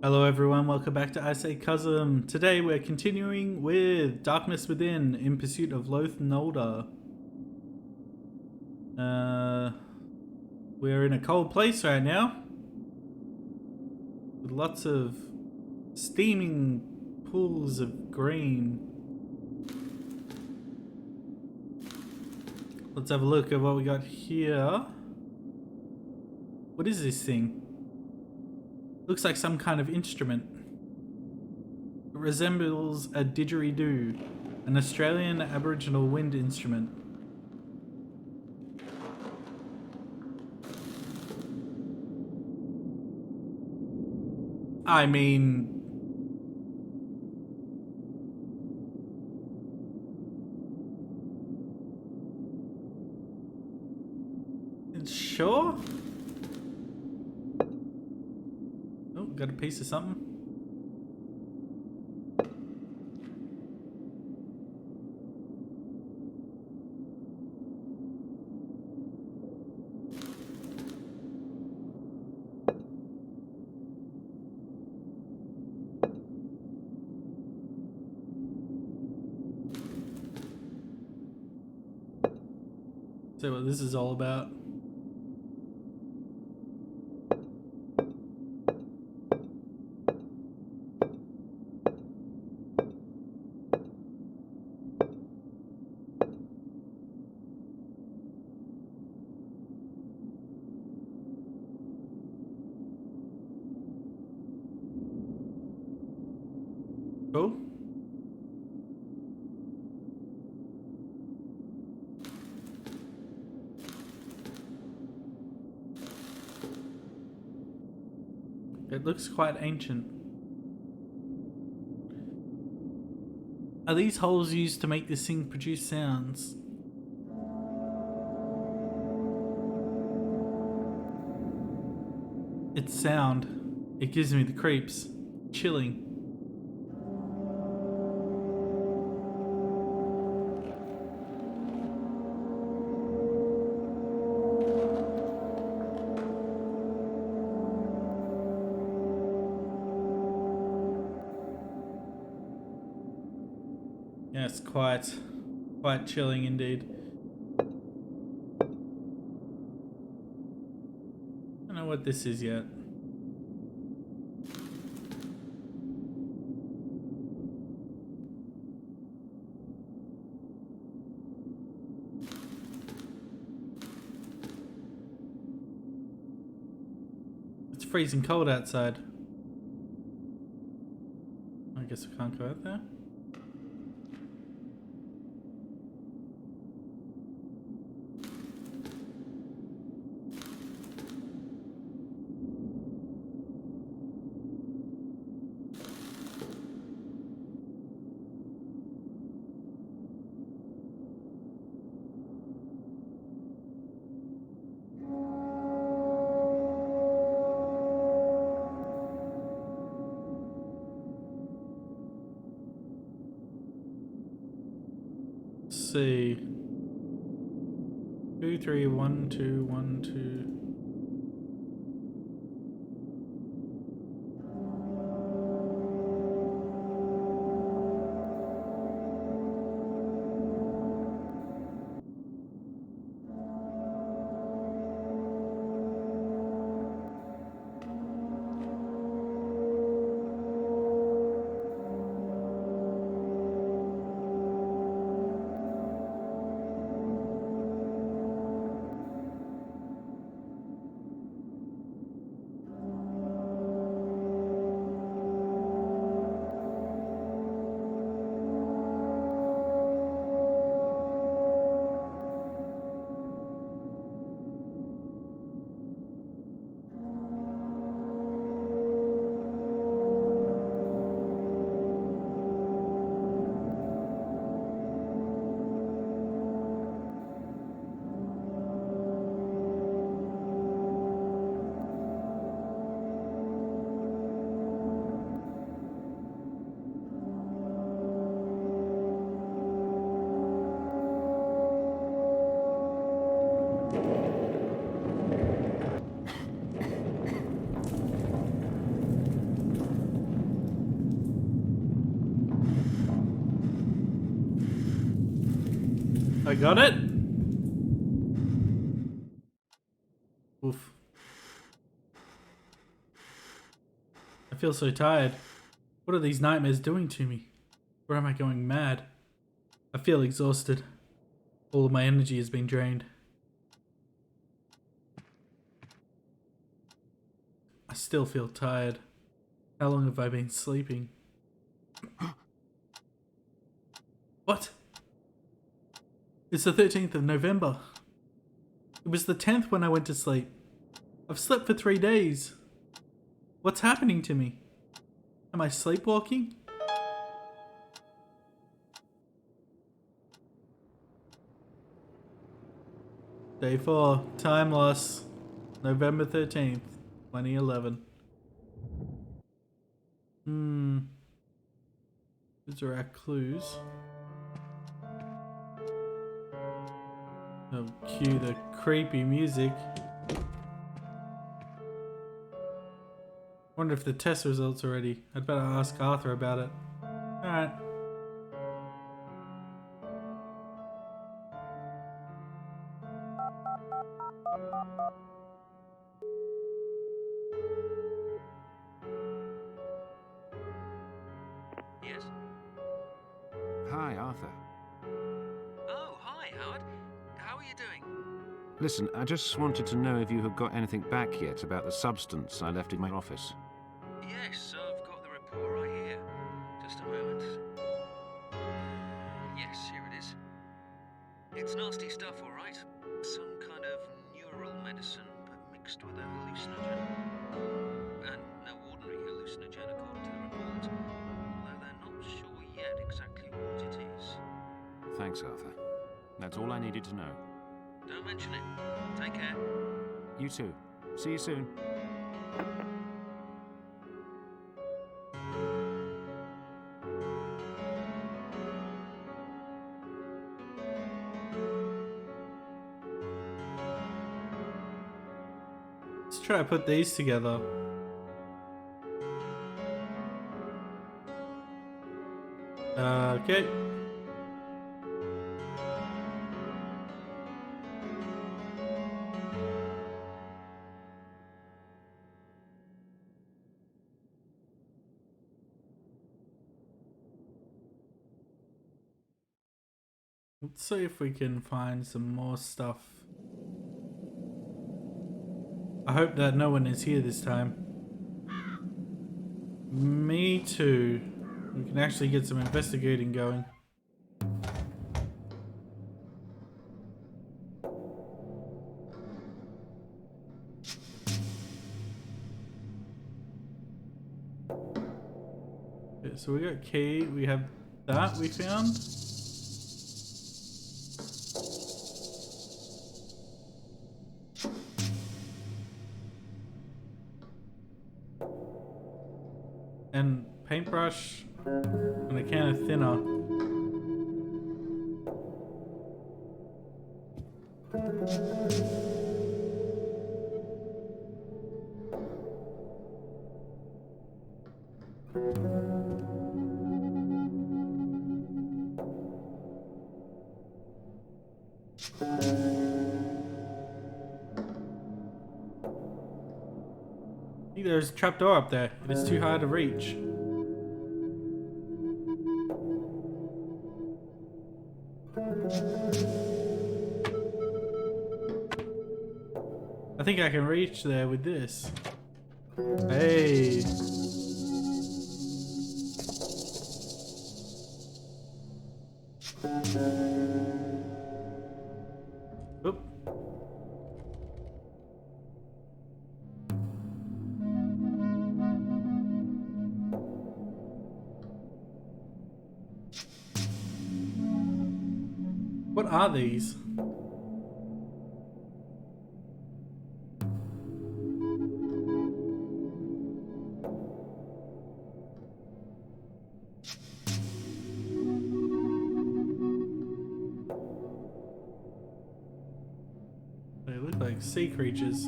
Hello everyone, welcome back to I Say Cousin. Today we're continuing with Darkness Within in Pursuit of Loath Nolder. We're in a cold place right now with lots of steaming pools of green. Let's have a look at what we got here. What is this thing? Looks like some kind of instrument. It resembles a didgeridoo, an Australian Aboriginal wind instrument. I mean, sure? Oh, got a piece of something. See what this is all about. Cool. It looks quite ancient. Are these holes used to make this thing produce sounds? It's sound. It gives me the creeps. Chilling. Yes, quite chilling indeed. I don't know what this is yet. It's freezing cold outside. I guess I can't go out there. Let's see. 2, 3, 1, 2, 1, 2. I got it? Oof. I feel so tired. What are these nightmares doing to me? Or am I going mad? I feel exhausted. All of my energy has been drained. I still feel tired. How long have I been sleeping? What? It's the 13th of November. It was the 10th when I went to sleep. I've slept for 3 days. What's happening to me? Am I sleepwalking? Day 4. Time loss. November 13th, 2011. These are our clues. Oh, cue the creepy music. Wonder if the test results are ready. I'd better ask Arthur about it. Alright. Yes. Hi, Arthur. Oh, hi, Howard. How are you doing? Listen, I just wanted to know if you have got anything back yet about the substance I left in my office. Yes, I've got the report right here. Just a moment. Yes, here it is. It's nasty stuff, all right. Some kind of neural medicine, but mixed with a hallucinogen. And no ordinary hallucinogen, according to the report. Although they're not sure yet exactly what it is. Thanks, Arthur. That's all I needed to know. Don't mention it. Take care. You too. See you soon. Let's try to put these together. Okay. Let's see if we can find some more stuff. I hope that no one is here this time. Me too. We can actually get some investigating going. Okay, so we got key, we have that we found. And paintbrush and a can of thinner. I think there's a trapdoor up there. It is too hard to reach. I think I can reach there with this. Hey. Oop. What are these? They look like sea creatures.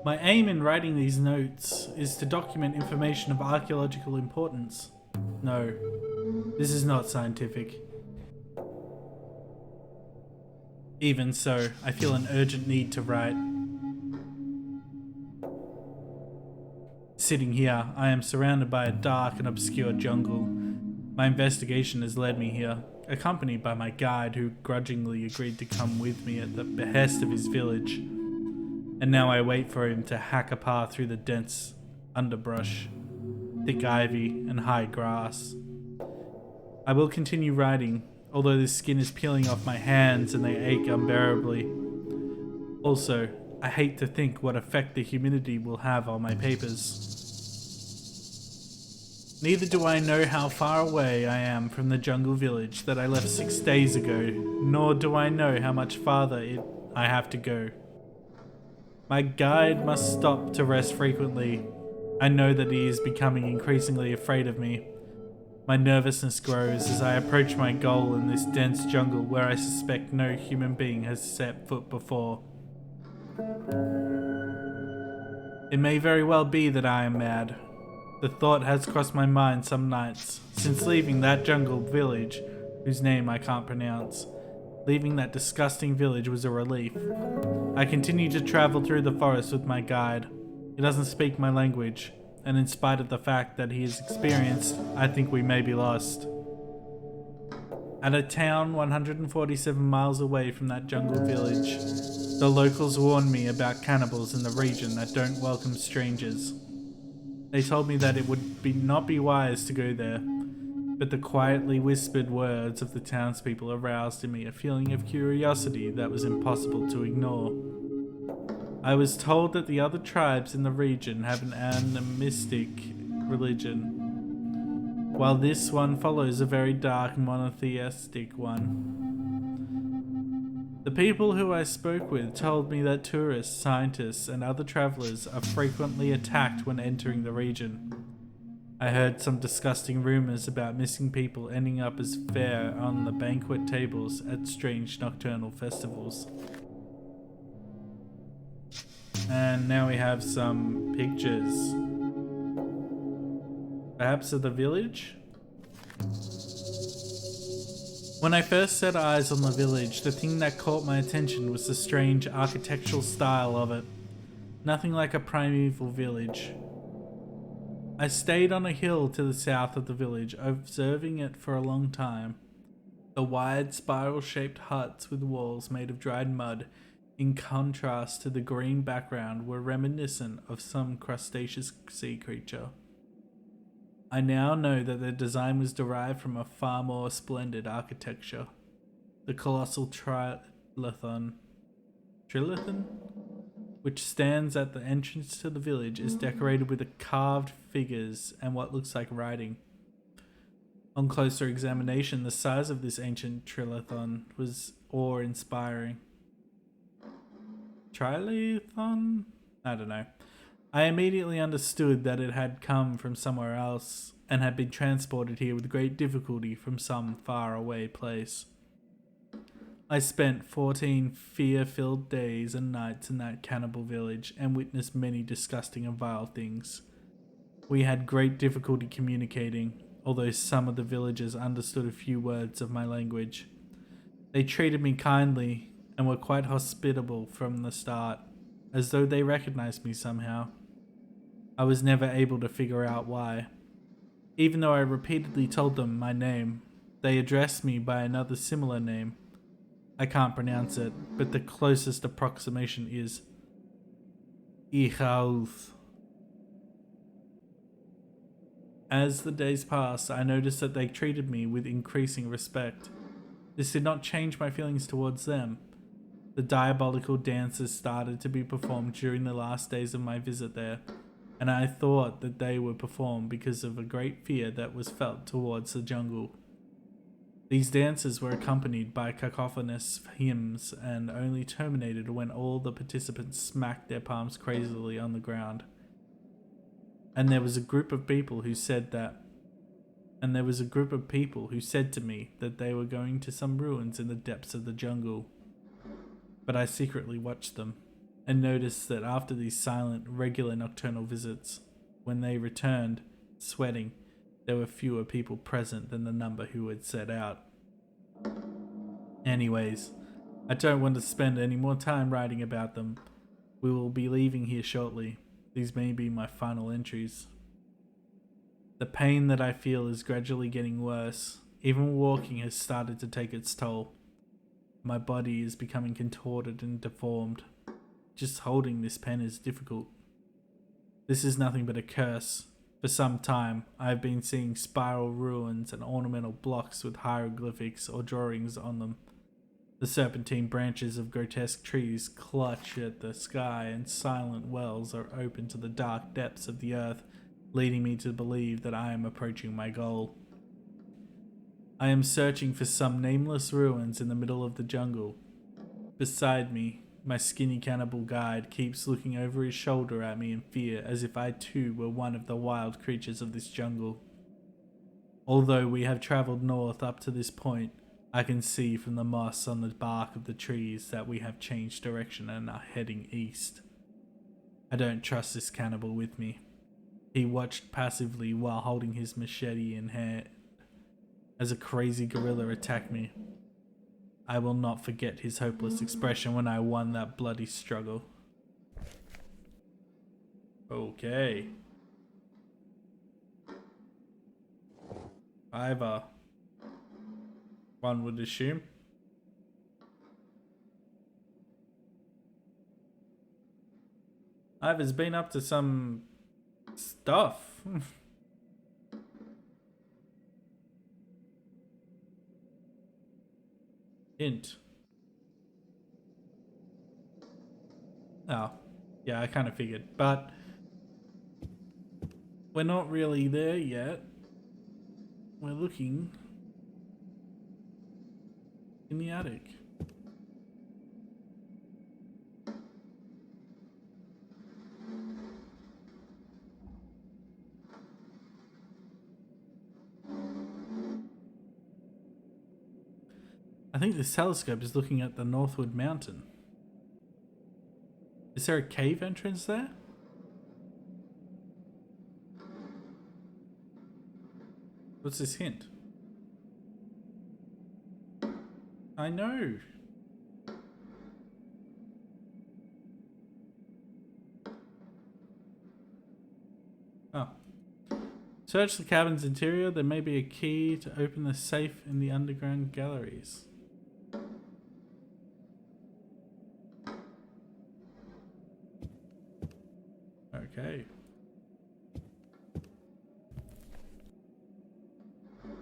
My aim in writing these notes is to document information of archaeological importance. No, this is not scientific. Even so, I feel an urgent need to write. Sitting here, I am surrounded by a dark and obscure jungle. My investigation has led me here, accompanied by my guide who grudgingly agreed to come with me at the behest of his village. And now I wait for him to hack a path through the dense underbrush, thick ivy, and high grass. I will continue writing, although the skin is peeling off my hands and they ache unbearably. Also, I hate to think what effect the humidity will have on my papers. Neither do I know how far away I am from the jungle village that I left 6 days ago, nor do I know how much farther I have to go. My guide must stop to rest frequently. I know that he is becoming increasingly afraid of me. My nervousness grows as I approach my goal in this dense jungle where I suspect no human being has set foot before. It may very well be that I am mad. The thought has crossed my mind some nights, since leaving that jungle village, whose name I can't pronounce. Leaving that disgusting village was a relief. I continue to travel through the forest with my guide. He doesn't speak my language, and in spite of the fact that he is experienced, I think we may be lost. At a town 147 miles away from that jungle village, the locals warned me about cannibals in the region that don't welcome strangers. They told me that it would not be wise to go there, but the quietly whispered words of the townspeople aroused in me a feeling of curiosity that was impossible to ignore. I was told that the other tribes in the region have an animistic religion, while this one follows a very dark monotheistic one. The people who I spoke with told me that tourists, scientists, and other travelers are frequently attacked when entering the region. I heard some disgusting rumors about missing people ending up as fare on the banquet tables at strange nocturnal festivals. And now we have some pictures. Perhaps of the village? When I first set eyes on the village, the thing that caught my attention was the strange architectural style of it. Nothing like a primeval village. I stayed on a hill to the south of the village, observing it for a long time. The wide, spiral-shaped huts with walls made of dried mud, in contrast to the green background, were reminiscent of some crustaceous sea creature. I now know that their design was derived from a far more splendid architecture. The colossal trilithon, which stands at the entrance to the village, is decorated with carved figures and what looks like writing. On closer examination, the size of this ancient trilithon was awe-inspiring. Trilithon? I don't know. I immediately understood that it had come from somewhere else and had been transported here with great difficulty from some far-away place. I spent 14 fear-filled days and nights in that cannibal village and witnessed many disgusting and vile things. We had great difficulty communicating, although some of the villagers understood a few words of my language. They treated me kindly and were quite hospitable from the start, as though they recognized me somehow. I was never able to figure out why. Even though I repeatedly told them my name, they addressed me by another similar name. I can't pronounce it, but the closest approximation is Ichauth. As the days passed, I noticed that they treated me with increasing respect. This did not change my feelings towards them. The diabolical dances started to be performed during the last days of my visit there, and I thought that they were performed because of a great fear that was felt towards the jungle. These dances were accompanied by cacophonous hymns and only terminated when all the participants smacked their palms crazily on the ground. And there was a group of people who said to me that they were going to some ruins in the depths of the jungle. But I secretly watched them, and noticed that after these silent, regular nocturnal visits, when they returned, sweating, there were fewer people present than the number who had set out. Anyways, I don't want to spend any more time writing about them. We will be leaving here shortly. These may be my final entries. The pain that I feel is gradually getting worse. Even walking has started to take its toll. My body is becoming contorted and deformed. Just holding this pen is difficult. This is nothing but a curse. For some time, I have been seeing spiral ruins and ornamental blocks with hieroglyphics or drawings on them. The serpentine branches of grotesque trees clutch at the sky, and silent wells are open to the dark depths of the earth, leading me to believe that I am approaching my goal. I am searching for some nameless ruins in the middle of the jungle. Beside me, my skinny cannibal guide keeps looking over his shoulder at me in fear, as if I too were one of the wild creatures of this jungle. Although we have travelled north up to this point, I can see from the moss on the bark of the trees that we have changed direction and are heading east. I don't trust this cannibal with me. He watched passively while holding his machete in hand as a crazy gorilla attacked me. I will not forget his hopeless expression when I won that bloody struggle. Okay. Either. One would assume. Ivor's been up to some stuff. Hint. Oh, yeah, I kind of figured, but we're not really there yet. We're looking in the attic. I think this telescope is looking at the Northwood Mountain. Is there a cave entrance there? What's this hint? I know. Oh. Search the cabin's interior. There may be a key to open the safe in the underground galleries. Okay.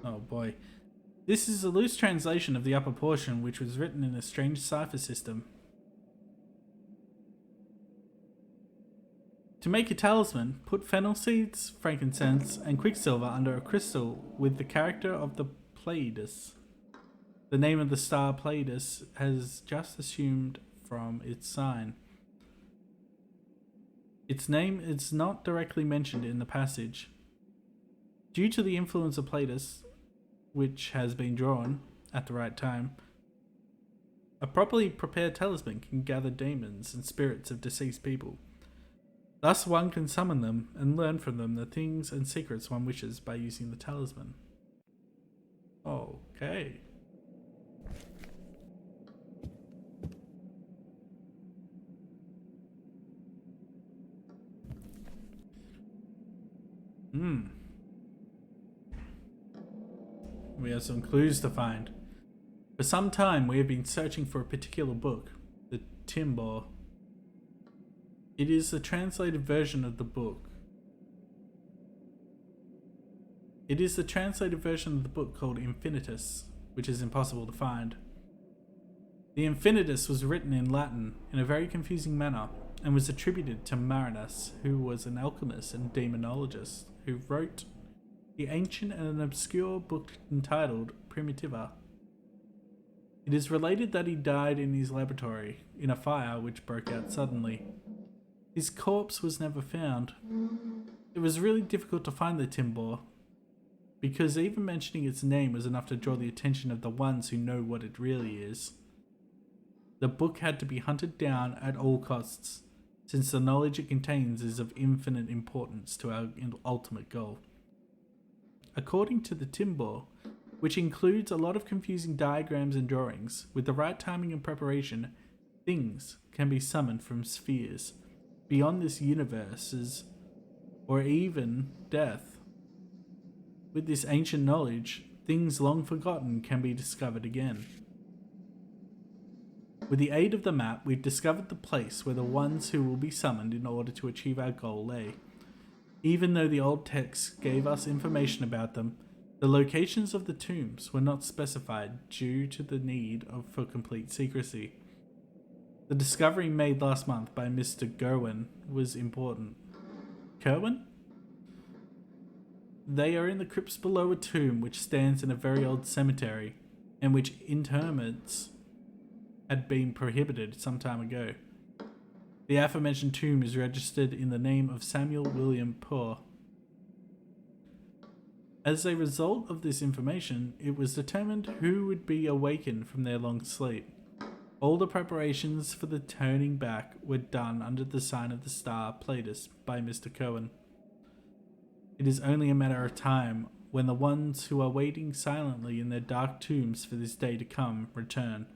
Oh boy. This is a loose translation of the upper portion, which was written in a strange cipher system. To make a talisman, put fennel seeds, frankincense, and quicksilver under a crystal with the character of the Pleiades. The name of the star Pleiades has just assumed from its sign. Its name is not directly mentioned in the passage. Due to the influence of Pleiades, which has been drawn at the right time, a properly prepared talisman can gather demons and spirits of deceased people. Thus one can summon them and learn from them the things and secrets one wishes by using the talisman. Okay. We have some clues to find. For some time we have been searching for a particular book, the Timbor. It is the translated version of the book. It is the translated version of the book called Infinitus, which is impossible to find. The Infinitus was written in Latin in a very confusing manner and was attributed to Marinus, who was an alchemist and demonologist, who wrote the ancient and an obscure book entitled Primitiva. It is related that he died in his laboratory in a fire which broke out suddenly. His corpse was never found. It was really difficult to find the Timbor, because even mentioning its name was enough to draw the attention of the ones who know what it really is. The book had to be hunted down at all costs. since the knowledge it contains is of infinite importance to our ultimate goal. According to the Timbor, which includes a lot of confusing diagrams and drawings, with the right timing and preparation, things can be summoned from spheres beyond this universe's or even death. With this ancient knowledge, things long forgotten can be discovered again. With the aid of the map, we've discovered the place where the ones who will be summoned in order to achieve our goal lay. Even though the old texts gave us information about them, the locations of the tombs were not specified due to the need for complete secrecy. The discovery made last month by Mr. Gerwin was important. Kerwin? They are in the crypts below a tomb which stands in a very old cemetery, and which interments had been prohibited some time ago. The aforementioned tomb is registered in the name of Samuel William Poor. As a result of this information, it was determined who would be awakened from their long sleep. All the preparations for the turning back were done under the sign of the star Platus by Mr. Cohen. It is only a matter of time when the ones who are waiting silently in their dark tombs for this day to come return.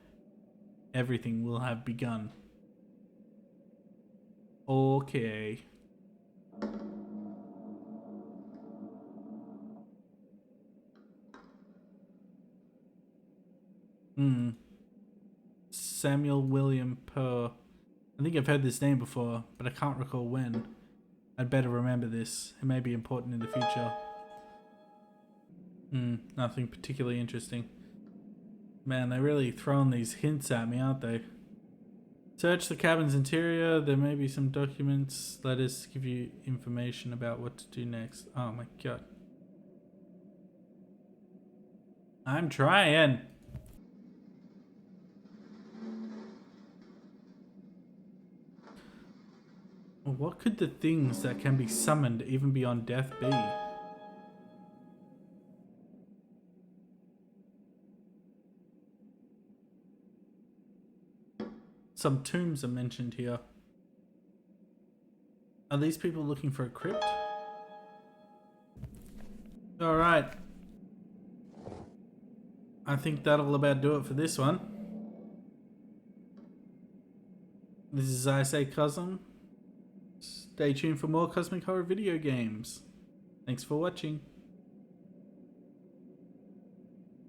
Everything will have begun. Okay. Samuel William Poe. I think I've heard this name before, but I can't recall when. I'd better remember this. It may be important in the future. Nothing particularly interesting. Man, they're really throwing these hints at me, aren't they? Search the cabin's interior. There may be some documents. Let us give you information about what to do next. Oh my god. I'm trying. What could the things that can be summoned even beyond death be? Some tombs are mentioned here. Are these people looking for a crypt? Alright. I think that'll about do it for this one. This is I Say Cosm. Stay tuned for more Cosmic Horror video games. Thanks for watching.